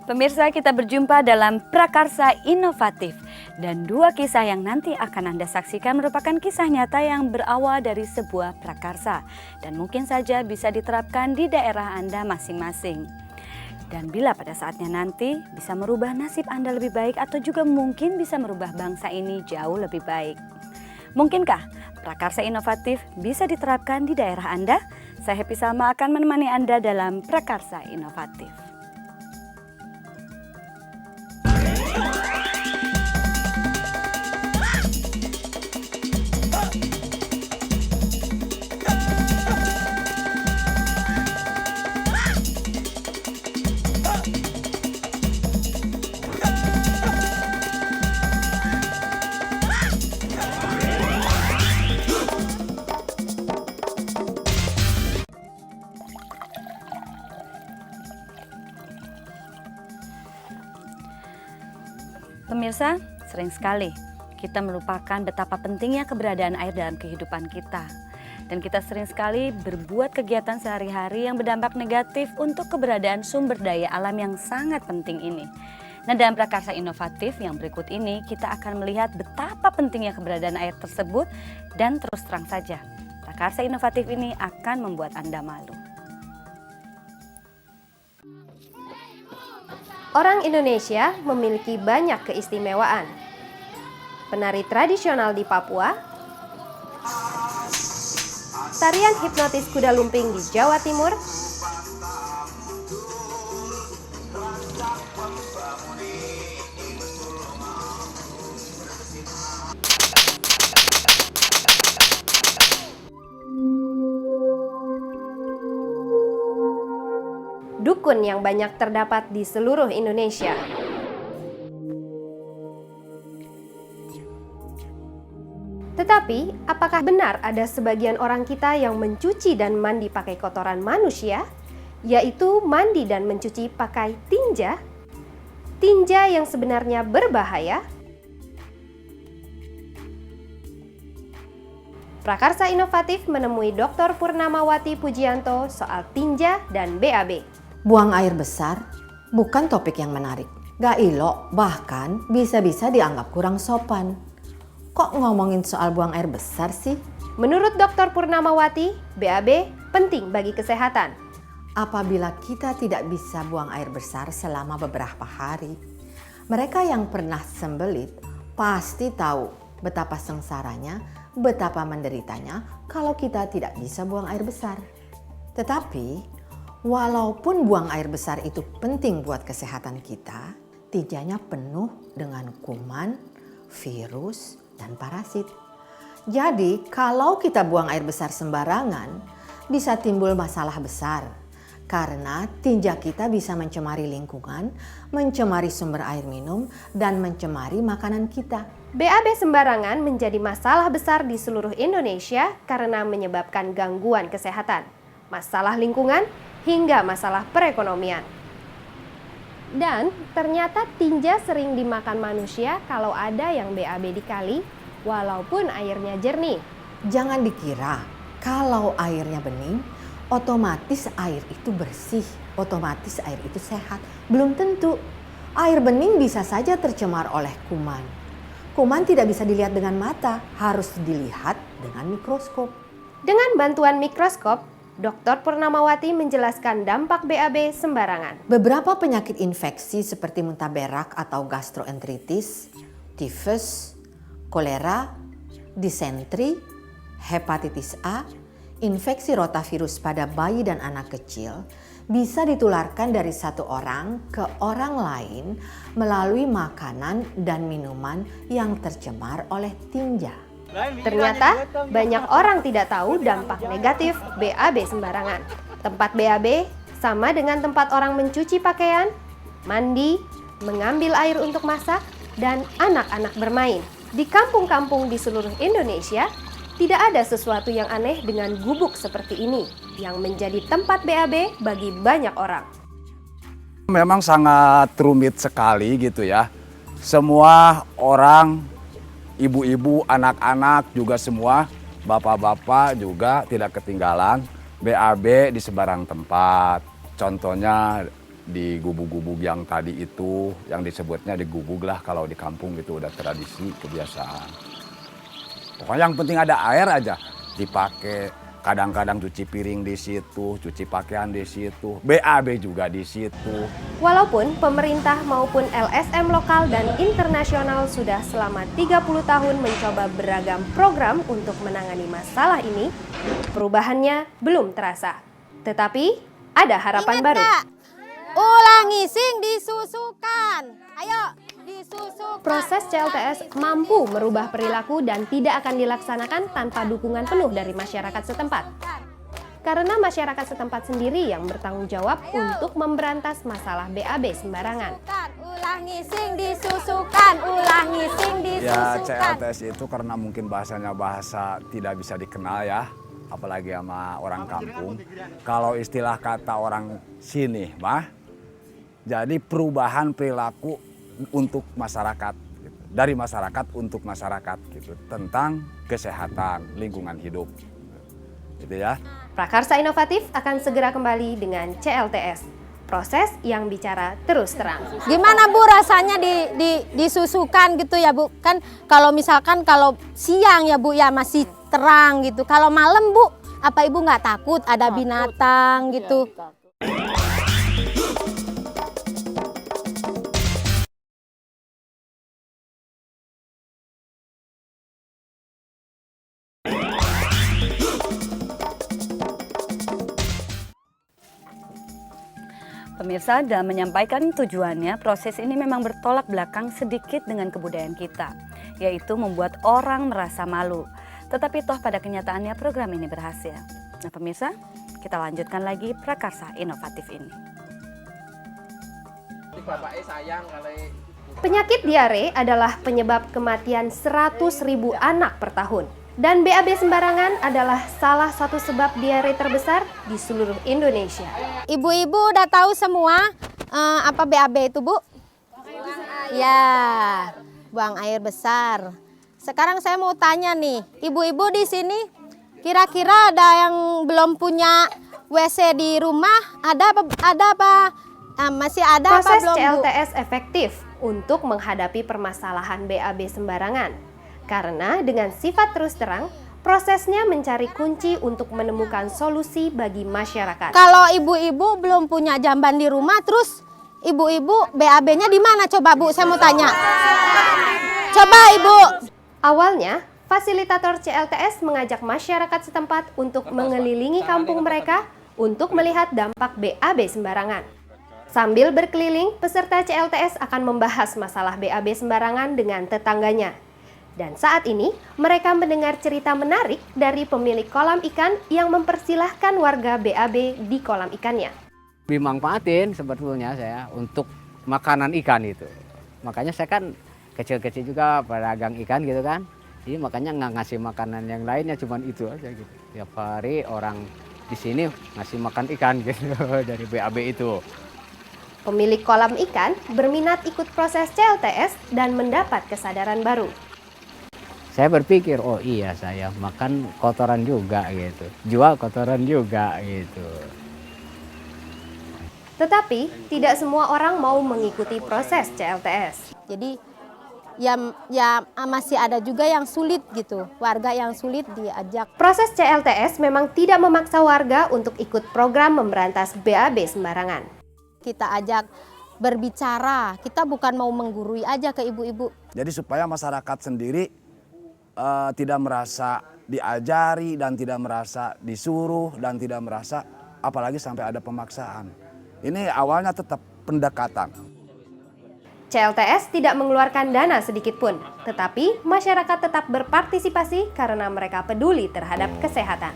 Pemirsa, kita berjumpa dalam Prakarsa Inovatif. Dan dua kisah yang nanti akan Anda saksikan merupakan kisah nyata yang berawal dari sebuah prakarsa. Dan mungkin saja bisa diterapkan di daerah Anda masing-masing. Dan bila pada saatnya nanti bisa merubah nasib Anda lebih baik atau juga mungkin bisa merubah bangsa ini jauh lebih baik. Mungkinkah prakarsa inovatif bisa diterapkan di daerah Anda? Saya Happy Salma akan menemani Anda dalam Prakarsa Inovatif. Pemirsa, sering sekali kita melupakan betapa pentingnya keberadaan air dalam kehidupan kita. Dan kita sering sekali berbuat kegiatan sehari-hari yang berdampak negatif untuk keberadaan sumber daya alam yang sangat penting ini. Nah, dalam prakarsa inovatif yang berikut ini, kita akan melihat betapa pentingnya keberadaan air tersebut dan terus terang saja, prakarsa inovatif ini akan membuat Anda malu. Orang Indonesia memiliki banyak keistimewaan. Penari tradisional di Papua, tarian hipnotis kuda lumping di Jawa Timur, dukun yang banyak terdapat di seluruh Indonesia. Tetapi, apakah benar ada sebagian orang kita yang mencuci dan mandi pakai kotoran manusia, yaitu mandi dan mencuci pakai tinja? Tinja yang sebenarnya berbahaya? Prakarsa Inovatif menemui Dr. Purnamawati Pujianto soal tinja dan BAB. Buang air besar bukan topik yang menarik. Gak elok, bahkan bisa-bisa dianggap kurang sopan. Kok ngomongin soal buang air besar sih? Menurut Dr. Purnamawati, BAB penting bagi kesehatan. Apabila kita tidak bisa buang air besar selama beberapa hari, mereka yang pernah sembelit pasti tahu betapa sengsaranya, betapa menderitanya kalau kita tidak bisa buang air besar. Tetapi, walaupun buang air besar itu penting buat kesehatan kita, tinjanya penuh dengan kuman, virus, dan parasit. Jadi, kalau kita buang air besar sembarangan, bisa timbul masalah besar. Karena tinja kita bisa mencemari lingkungan, mencemari sumber air minum, dan mencemari makanan kita. BAB sembarangan menjadi masalah besar di seluruh Indonesia karena menyebabkan gangguan kesehatan, masalah lingkungan, hingga masalah perekonomian. Dan ternyata tinja sering dimakan manusia kalau ada yang BAB di kali, walaupun airnya jernih. Jangan dikira kalau airnya bening, otomatis air itu bersih, otomatis air itu sehat. Belum tentu. Air bening bisa saja tercemar oleh kuman. Kuman tidak bisa dilihat dengan mata, harus dilihat dengan mikroskop. Dengan bantuan mikroskop, Dr. Purnamawati menjelaskan dampak BAB sembarangan. Beberapa penyakit infeksi seperti muntah berak atau gastroenteritis, tifus, kolera, disentri, hepatitis A, infeksi rotavirus pada bayi dan anak kecil bisa ditularkan dari satu orang ke orang lain melalui makanan dan minuman yang tercemar oleh tinja. Ternyata banyak orang tidak tahu dampak negatif BAB sembarangan. Tempat BAB sama dengan tempat orang mencuci pakaian, mandi, mengambil air untuk masak, dan anak-anak bermain. Di kampung-kampung di seluruh Indonesia, tidak ada sesuatu yang aneh dengan gubuk seperti ini yang menjadi tempat BAB bagi banyak orang. Memang sangat rumit sekali gitu ya. Semua orang, ibu-ibu, anak-anak juga semua, bapak-bapak juga tidak ketinggalan BAB di sebarang tempat. Contohnya di gubuk-gubuk yang tadi itu, yang disebutnya di gubuk lah kalau di kampung itu udah tradisi, kebiasaan. Pokoknya yang penting ada air aja dipakai. Kadang-kadang cuci piring di situ, cuci pakaian di situ, BAB juga di situ. Walaupun pemerintah maupun LSM lokal dan internasional sudah selama 30 tahun mencoba beragam program untuk menangani masalah ini, perubahannya belum terasa. Tetapi ada harapan baru. Ulangi sing disusukan. Ayo disusukan. Proses CLTS mampu merubah perilaku dan tidak akan dilaksanakan tanpa dukungan penuh dari masyarakat setempat. Karena masyarakat setempat sendiri yang bertanggung jawab untuk memberantas masalah BAB sembarangan. Ulangi sing disusukan. Ulangi sing Ya disusukan. CLTS itu karena mungkin bahasanya bahasa tidak bisa dikenal ya, apalagi sama orang kampung. Kalau istilah kata orang sini mah, jadi perubahan perilaku untuk masyarakat, gitu. Dari masyarakat untuk masyarakat gitu, tentang kesehatan lingkungan hidup, gitu ya. Prakarsa Inovatif akan segera kembali dengan CLTS, proses yang bicara terus terang. Gimana Bu rasanya disusukan gitu ya Bu? Kan kalau misalkan kalau siang ya Bu ya masih terang gitu. Kalau malam Bu, apa Ibu nggak takut ada binatang gitu? Pemirsa, dalam menyampaikan tujuannya, proses ini memang bertolak belakang sedikit dengan kebudayaan kita, yaitu membuat orang merasa malu. Tetapi toh pada kenyataannya program ini berhasil. Nah pemirsa, kita lanjutkan lagi Prakarsa Inovatif ini. Penyakit diare adalah penyebab kematian 100.000 anak per tahun. Dan BAB sembarangan adalah salah satu sebab diare terbesar di seluruh Indonesia. Ibu-ibu udah tahu semua apa BAB itu Bu? Ya, buang air besar. Sekarang saya mau tanya nih, ibu-ibu di sini kira-kira ada yang belum punya WC di rumah? Ada apa? Masih ada Proses apa belum Bu? CLTS efektif untuk menghadapi permasalahan BAB sembarangan. Karena dengan sifat terus terang, prosesnya mencari kunci untuk menemukan solusi bagi masyarakat. Kalau ibu-ibu belum punya jamban di rumah, terus ibu-ibu BAB-nya di mana coba Bu? Saya mau tanya. Coba Ibu. Awalnya, fasilitator CLTS mengajak masyarakat setempat untuk mengelilingi kampung mereka untuk melihat dampak BAB sembarangan. Sambil berkeliling, peserta CLTS akan membahas masalah BAB sembarangan dengan tetangganya. Dan saat ini, mereka mendengar cerita menarik dari pemilik kolam ikan yang mempersilahkan warga BAB di kolam ikannya. Dimanfaatin sebetulnya saya untuk makanan ikan itu. Makanya saya kan kecil-kecil juga pedagang ikan gitu kan. Jadi makanya nggak ngasih makanan yang lainnya, cuman itu aja gitu. Tiap hari orang di sini ngasih makan ikan gitu dari BAB itu. Pemilik kolam ikan berminat ikut proses CLTS dan mendapat kesadaran baru. Saya berpikir, oh iya saya makan kotoran juga gitu. Jual kotoran juga gitu. Tetapi, tidak semua orang mau mengikuti proses CLTS. Jadi ya masih ada juga yang sulit gitu. Warga yang sulit diajak. Proses CLTS memang tidak memaksa warga untuk ikut program memberantas BAB sembarangan. Kita ajak berbicara. Kita bukan mau menggurui aja ke ibu-ibu. Jadi supaya masyarakat sendiri tidak merasa diajari dan tidak merasa disuruh dan tidak merasa apalagi sampai ada pemaksaan. Ini awalnya tetap pendekatan. CLTS tidak mengeluarkan dana sedikit pun, tetapi masyarakat tetap berpartisipasi karena mereka peduli terhadap kesehatan.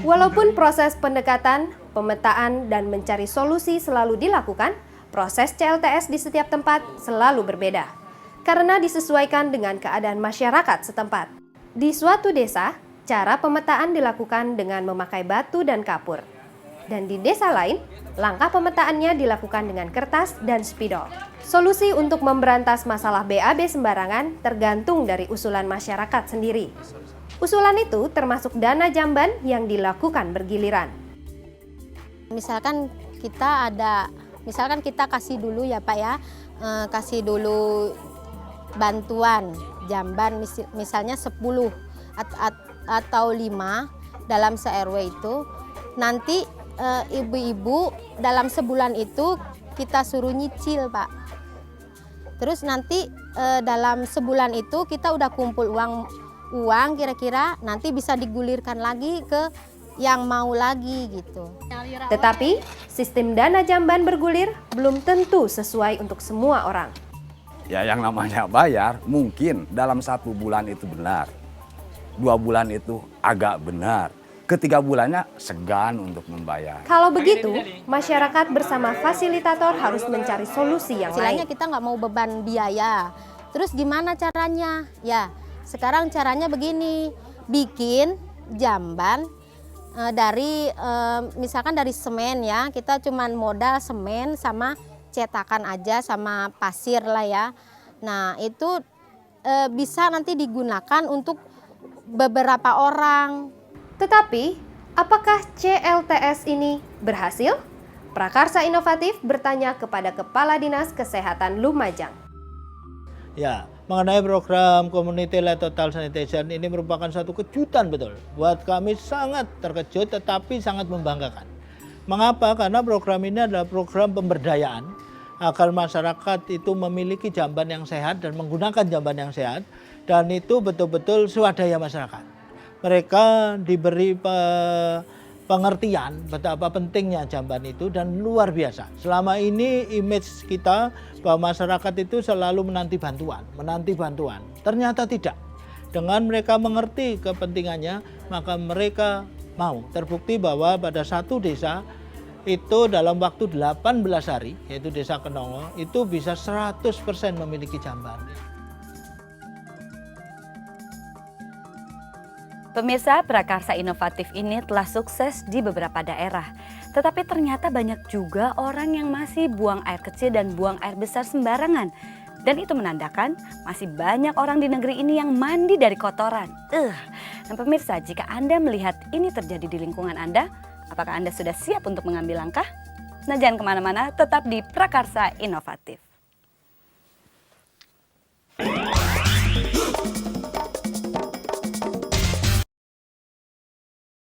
Walaupun proses pendekatan, pemetaan, dan mencari solusi selalu dilakukan, proses CLTS di setiap tempat selalu berbeda, karena disesuaikan dengan keadaan masyarakat setempat. Di suatu desa, cara pemetaan dilakukan dengan memakai batu dan kapur. Dan di desa lain, langkah pemetaannya dilakukan dengan kertas dan spidol. Solusi untuk memberantas masalah BAB sembarangan tergantung dari usulan masyarakat sendiri. Usulan itu termasuk dana jamban yang dilakukan bergiliran. Misalkan kita kasih dulu ya Pak ya, kasih dulu bantuan jamban misalnya 10 atau 5 dalam se-RW itu. Nanti ibu-ibu dalam sebulan itu kita suruh nyicil Pak. Terus nanti dalam sebulan itu kita udah kumpul uang kira-kira nanti bisa digulirkan lagi ke yang mau lagi gitu. Tetapi sistem dana jamban bergulir belum tentu sesuai untuk semua orang. Ya yang namanya bayar mungkin dalam 1 bulan itu benar. 2 bulan itu agak benar. Ke-3 bulannya segan untuk membayar. Kalau begitu, masyarakat bersama fasilitator harus mencari solusi yang Istilahnya lain. kita nggak mau beban biaya. Terus gimana caranya? Ya sekarang caranya begini, bikin jamban dari misalkan dari semen ya, kita cuman modal semen sama cetakan aja sama pasir lah ya. Nah itu bisa nanti digunakan untuk beberapa orang. Tetapi, apakah CLTS ini berhasil? Prakarsa Inovatif bertanya kepada Kepala Dinas Kesehatan Lumajang. Ya, mengenai program Community-led Total Sanitation ini merupakan satu kejutan betul. Buat kami sangat terkejut tetapi sangat membanggakan. Mengapa? Karena program ini adalah program pemberdayaan agar masyarakat itu memiliki jamban yang sehat dan menggunakan jamban yang sehat, dan itu betul-betul swadaya masyarakat. Mereka diberi pengertian betapa pentingnya jamban itu dan luar biasa. Selama ini image kita bahwa masyarakat itu selalu menanti bantuan. Ternyata tidak. Dengan mereka mengerti kepentingannya, maka mereka mau. Terbukti bahwa pada satu desa itu dalam waktu 18 hari, yaitu Desa Kenongo, itu bisa 100% memiliki jamban. Pemirsa, prakarsa inovatif ini telah sukses di beberapa daerah. Tetapi ternyata banyak juga orang yang masih buang air kecil dan buang air besar sembarangan. Dan itu menandakan masih banyak orang di negeri ini yang mandi dari kotoran. Dan pemirsa, jika Anda melihat ini terjadi di lingkungan Anda, apakah Anda sudah siap untuk mengambil langkah? Nah, jangan kemana-mana, tetap di Prakarsa Inovatif.